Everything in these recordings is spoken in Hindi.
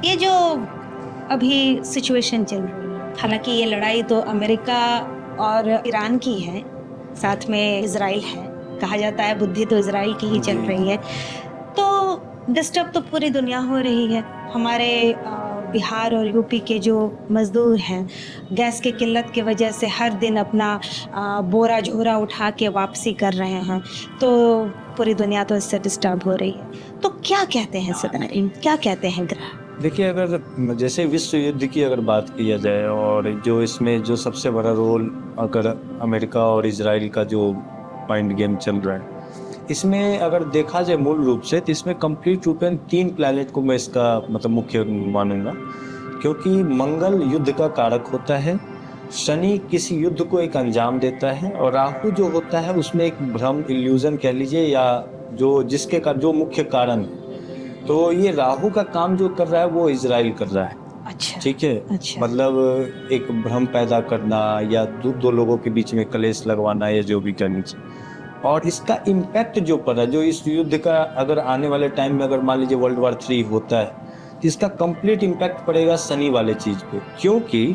ये जो अभी सिचुएशन चल रही है, हालांकि ये लड़ाई तो अमेरिका और ईरान की है, साथ में इजराइल है, कहा जाता है बुद्धि तो इजराइल की ही चल रही है, तो डिस्टर्ब तो पूरी दुनिया हो रही है। हमारे बिहार और यूपी के जो मजदूर हैं, गैस की किल्लत की वजह से हर दिन अपना बोरा झोरा उठा के वापसी कर रहे हैं, तो पूरी दुनिया तो इससे डिस्टर्ब हो रही है। तो क्या कहते हैं सितारे, क्या कहते हैं ग्रह? देखिए, अगर जैसे विश्व युद्ध की अगर बात किया जाए और जो इसमें जो सबसे बड़ा रोल अगर अमेरिका और इजराइल का जो माइंड गेम चल रहा है, इसमें अगर देखा जाए मूल रूप से, तो इसमें कंप्लीट रूप में 3 प्लैनेट को मैं इसका मतलब मुख्य मानूंगा, क्योंकि मंगल युद्ध का कारक होता है, शनि किसी युद्ध को एक अंजाम देता है, और राहु जो होता है उसमें एक भ्रम, इल्यूजन कह लीजिए, या जो जिसके का जो मुख्य कारण है। तो ये राहु का काम जो कर रहा है वो इजराइल कर रहा है। अच्छा, ठीक है। अच्छा। मतलब एक भ्रम पैदा करना या दो लोगों के बीच में कलेश लगवाना या जो भी करनी चाहिए, और इसका इम्पैक्ट जो पड़ रहा है, जो इस युद्ध का अगर आने वाले टाइम में अगर मान लीजिए वर्ल्ड वॉर 3 होता है, तो इसका कंप्लीट इम्पैक्ट पड़ेगा शनि वाले चीज पे। क्योंकि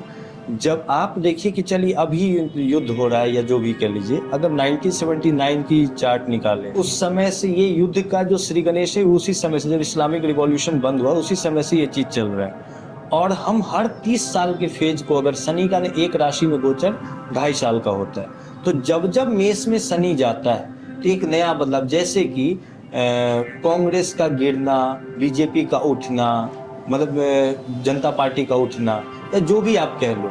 जब आप देखिए कि चलिए अभी युद्ध हो रहा है या जो भी कह लीजिए, अगर 1979 की चार्ट निकालें, उस समय से ये युद्ध का जो श्री गणेश है, उसी समय से जब इस्लामिक रिवॉल्यूशन बंद हुआ उसी समय से ये चीज चल रहा है। और हम हर 30 साल के फेज को, अगर शनि का एक राशि में गोचर 2.5 साल का होता है, तो जब जब मेष में शनि जाता है तो एक नया बदलाव, जैसे कि कांग्रेस का गिरना, बीजेपी का उठना, मतलब जनता पार्टी का उठना, या जो भी आप कह लो,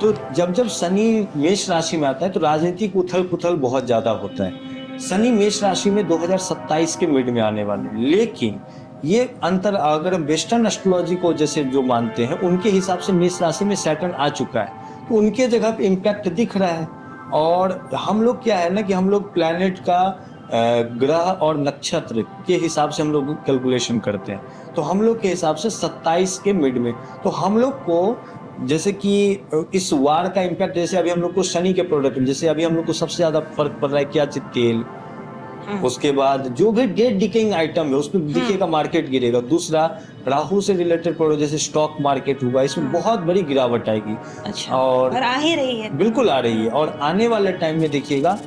तो जब जब शनि मेष राशि में आता है तो राजनीतिक उथल पुथल बहुत ज्यादा होता है। शनि मेष राशि में 2027 के मिड में आने वाले, लेकिन ये अंतर अगर वेस्टर्न एस्ट्रोलॉजी को जैसे जो मानते हैं उनके हिसाब से मेष राशि में सैटर्न आ चुका है, तो उनके जगह पे इम्पैक्ट दिख रहा है। और हम लोग क्या है ना कि हम लोग प्लैनेट का ग्रह और नक्षत्र के हिसाब से हम लोग कैलकुलेशन करते हैं, तो हम लोग के हिसाब से 27 के मिड में, तो हम लोग को जैसे कि इस वार का इम्पैक्ट, जैसे अभी हम लोग को शनि के प्रोडक्ट, जैसे अभी हम लोग को सबसे ज्यादा फर्क पड़ रहा है क्या चीज, तेल, उसके बाद जो भी डेट डिकेइंग आइटम है उसमें दिखेगा, मार्केट गिरेगा। दूसरा, राहु से रिलेटेड प्रोडक्ट जैसे स्टॉक मार्केट हुआ, इसमें बहुत बड़ी गिरावट आएगी। अच्छा, और आ ही रही है, बिल्कुल आ रही है। और आने वाले टाइम में देखिएगा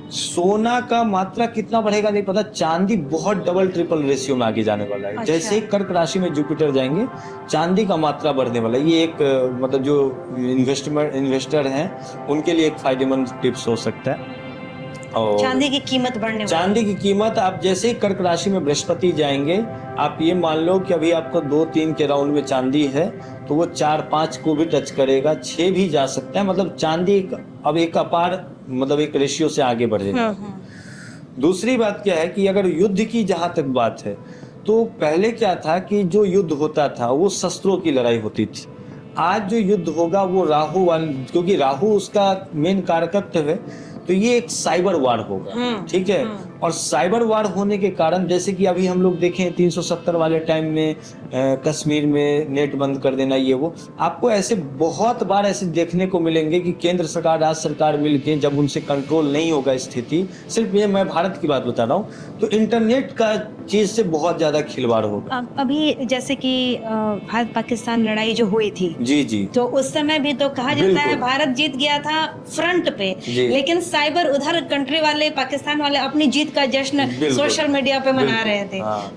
सोना का मात्रा कितना बढ़ेगा नहीं पता, चांदी बहुत डबल ट्रिपल रेशियो में आगे जाने वाला है। अच्छा। जैसे कर्क राशि में जुपिटर जाएंगे, चांदी का मात्रा बढ़ने वाला है। ये एक मतलब जो इन्वेस्टर हैं उनके लिए एक फायदेमंद टिप्स हो सकता है। और चांदी की कीमत बढ़ने वाली, चांदी की कीमत, आप जैसे ही कर्क राशि में बृहस्पति जाएंगे, आप ये मान लो कि अभी आपको 2-3 के राउंड में चांदी है, तो वो 4-5 को भी टच करेगा, 6 भी जा सकता है। मतलब चांदी अब एक अपार मतलब एक रेशियो से आगे बढ़ेगा। दूसरी बात क्या है कि अगर युद्ध की जहां तक बात है, तो पहले क्या था कि जो युद्ध होता था वो शस्त्रों की लड़ाई होती थी। आज जो युद्ध होगा वो राहु वाले, क्योंकि राहु उसका मेन कारकत्व है, तो ये एक साइबर वार होगा। ठीक है। और साइबर वार होने के कारण, जैसे कि अभी हम लोग देखें 370 वाले टाइम में कश्मीर में नेट बंद कर देना, ये वो, आपको ऐसे बहुत बार ऐसे देखने को मिलेंगे कि केंद्र सरकार, राज्य सरकार मिलके जब उनसे कंट्रोल नहीं होगा स्थिति, सिर्फ ये मैं भारत की बात बता रहा हूँ, तो इंटरनेट का चीज से बहुत ज्यादा खिलवाड़ होगा। अभी जैसे कि भारत पाकिस्तान लड़ाई जो हुई थी, जी, तो उस समय भी तो कहा जाता है भारत जीत गया था फ्रंट पे, लेकिन साइबर उधर कंट्री वाले, पाकिस्तान वाले अपनी जीत का जश्न सोशल मीडिया पे मना रहे थे।